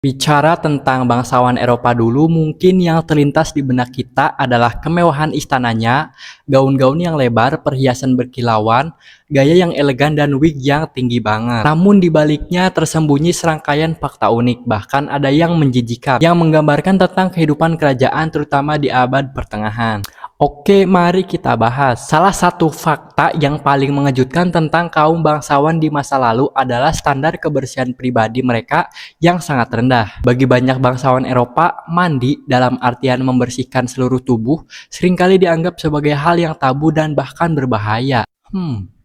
Bicara tentang bangsawan Eropa dulu, mungkin yang terlintas di benak kita adalah kemewahan istananya, gaun-gaun yang lebar, perhiasan berkilauan, gaya yang elegan, dan wig yang tinggi banget. Namun di baliknya tersembunyi serangkaian fakta unik, bahkan ada yang menjijikan, yang menggambarkan tentang kehidupan kerajaan terutama di abad pertengahan. Oke, mari kita bahas. Salah satu fakta yang paling mengejutkan tentang kaum bangsawan di masa lalu adalah standar kebersihan pribadi mereka yang sangat rendah. Bagi banyak bangsawan Eropa, mandi dalam artian membersihkan seluruh tubuh seringkali dianggap sebagai hal yang tabu dan bahkan berbahaya.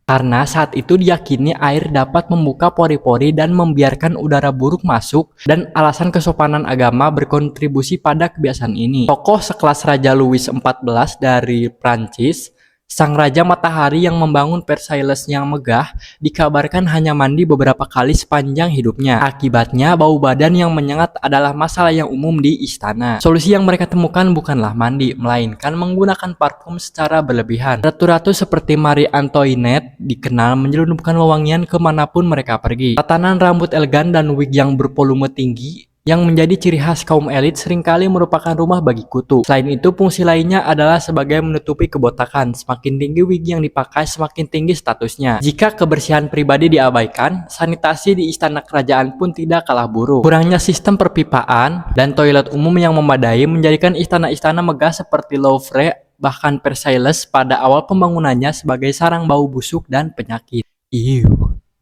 Karena saat itu diyakini air dapat membuka pori-pori dan membiarkan udara buruk masuk, dan alasan kesopanan agama berkontribusi pada kebiasaan ini. Tokoh sekelas Raja Louis XIV dari Prancis, sang Raja Matahari yang membangun Versailles yang megah, dikabarkan hanya mandi beberapa kali sepanjang hidupnya. Akibatnya, bau badan yang menyengat adalah masalah yang umum di istana. Solusi yang mereka temukan bukanlah mandi, melainkan menggunakan parfum secara berlebihan. Ratu-ratu seperti Marie Antoinette dikenal menyelundupkan wewangian kemanapun mereka pergi. Tatanan rambut elegan dan wig yang bervolume tinggi yang menjadi ciri khas kaum elit seringkali merupakan rumah bagi kutu. Selain itu, fungsi lainnya adalah sebagai menutupi kebotakan. Semakin tinggi wig yang dipakai, semakin tinggi statusnya. Jika kebersihan pribadi diabaikan, sanitasi di istana kerajaan pun tidak kalah buruk. Kurangnya sistem perpipaan dan toilet umum yang memadai menjadikan istana-istana megah seperti Louvre bahkan Versailles pada awal pembangunannya sebagai sarang bau busuk dan penyakit.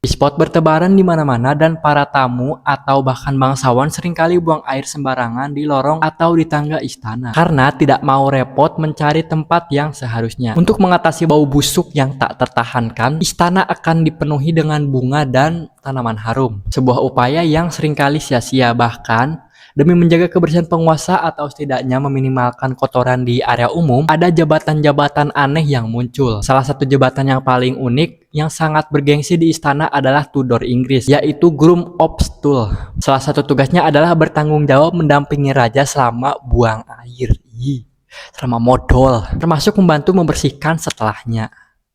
Spot bertebaran di mana-mana dan para tamu atau bahkan bangsawan seringkali buang air sembarangan di lorong atau di tangga istana karena tidak mau repot mencari tempat yang seharusnya. Untuk mengatasi bau busuk yang tak tertahankan, istana akan dipenuhi dengan bunga dan tanaman harum. Sebuah upaya yang seringkali sia-sia, bahkan demi menjaga kebersihan penguasa atau setidaknya meminimalkan kotoran di area umum, ada jabatan-jabatan aneh yang muncul. Salah satu jabatan yang paling unik yang sangat bergengsi di istana adalah Tudor Inggris, yaitu Groom of Stool. Salah satu tugasnya adalah bertanggung jawab mendampingi raja selama buang air, selama modal, termasuk membantu membersihkan setelahnya.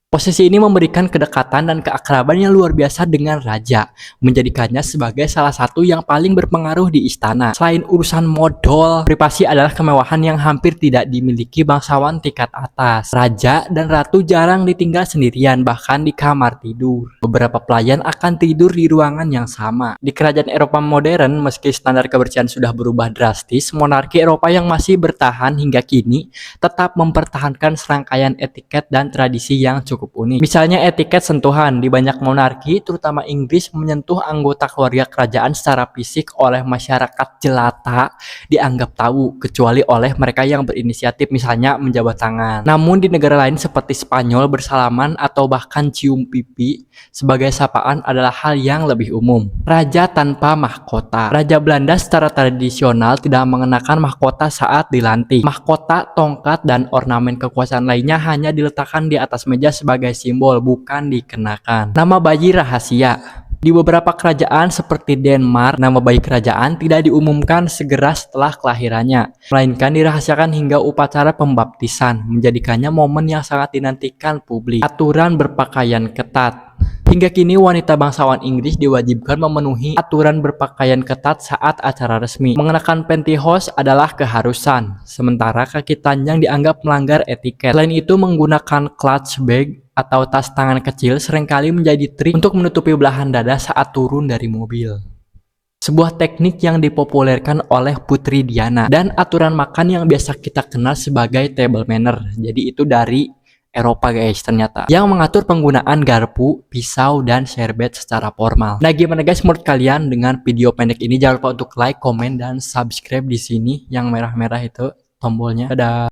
Posisi ini memberikan kedekatan dan keakraban yang luar biasa dengan raja, menjadikannya sebagai salah satu yang paling berpengaruh di istana. Selain urusan modal, privasi adalah kemewahan yang hampir tidak dimiliki bangsawan tingkat atas. Raja dan ratu jarang ditinggal sendirian, bahkan di kamar tidur. Beberapa pelayan akan tidur di ruangan yang sama. Di kerajaan Eropa modern, meski standar kebersihan sudah berubah drastis, monarki Eropa yang masih bertahan hingga kini tetap mempertahankan serangkaian etiket dan tradisi yang cukup unik. Misalnya etiket sentuhan. Di banyak monarki, terutama Inggris, menyentuh anggota keluarga kerajaan secara fisik oleh masyarakat jelata dianggap tabu, kecuali oleh mereka yang berinisiatif, misalnya menjabat tangan. Namun di negara lain seperti Spanyol, bersalaman atau bahkan cium pipi sebagai sapaan adalah hal yang lebih umum. Raja tanpa mahkota. Raja Belanda secara tradisional tidak mengenakan mahkota saat dilantik. Mahkota, tongkat, dan ornamen kekuasaan lainnya hanya diletakkan di atas meja sebagai simbol, bukan dikenakan. Nama bayi rahasia. Di beberapa kerajaan seperti Denmark, nama bayi kerajaan tidak diumumkan segera setelah kelahirannya, melainkan dirahasiakan hingga upacara pembaptisan, menjadikannya momen yang sangat dinantikan publik. Aturan berpakaian ketat. Hingga kini wanita bangsawan Inggris diwajibkan memenuhi aturan berpakaian ketat saat acara resmi. Mengenakan pantyhose adalah keharusan, sementara kaki telanjang dianggap melanggar etiket. Selain itu, menggunakan clutch bag atau tas tangan kecil seringkali menjadi trik untuk menutupi belahan dada saat turun dari mobil. Sebuah teknik yang dipopulerkan oleh Putri Diana, dan aturan makan yang biasa kita kenal sebagai table manner. Jadi itu dari Eropa guys ternyata, yang mengatur penggunaan garpu, pisau, dan serbet secara formal. Nah, gimana guys menurut kalian dengan video pendek ini? Jangan lupa untuk like, komen, dan subscribe di sini yang merah-merah itu tombolnya. Dadah.